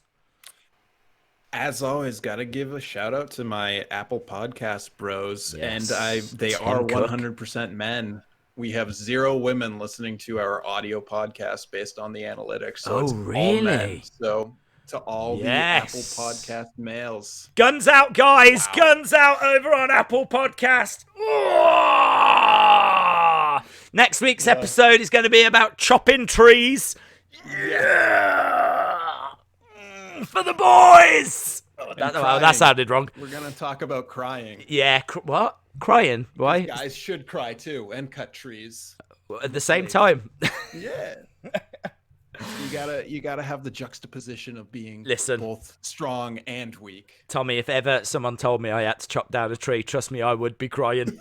As always, got to give a shout out to my Apple Podcast bros. Yes. And they are 100% men. We have 0 women listening to our audio podcast based on the analytics. So it's all men. So to all the Apple Podcast males. Guns out, guys. Wow. Guns out over on Apple Podcast. Oh! Next week's episode is going to be about chopping trees. Yeah! For the boys! Oh, that sounded wrong. We're going to talk about crying. Yeah, what? Crying? Why? Guys should cry too and cut trees. At the same time. Yeah. You gotta have the juxtaposition of being both strong and weak. Tommy, if ever someone told me I had to chop down a tree, trust me, I would be crying.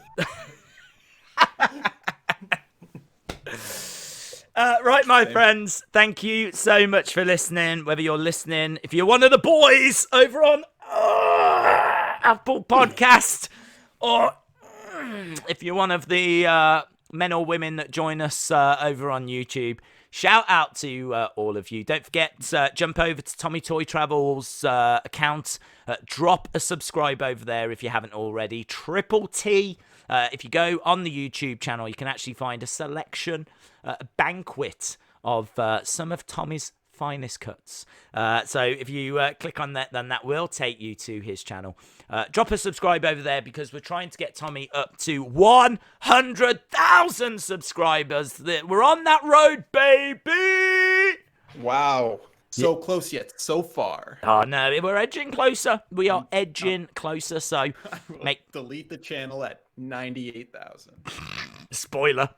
Right, my friends, thank you so much for listening. Whether you're listening, if you're one of the boys over on Apple Podcast, or if you're one of the men or women that join us over on YouTube, shout out to all of you. Don't forget, jump over to Tommy Toy Travel's account. Drop a subscribe over there if you haven't already. Triple T. If you go on the YouTube channel, you can actually find a selection, a banquet of some of Tommy's finest cuts. So if you click on that, then that will take you to his channel. Drop a subscribe over there because we're trying to get Tommy up to 100,000 subscribers. We're on that road, baby! Wow. So close yet so far. Oh, no, we're edging closer. We are edging closer, so delete the channel at 98,000. Spoiler.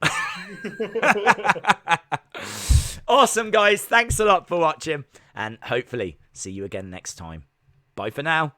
Awesome, guys. Thanks a lot for watching, and hopefully see you again next time. Bye for now.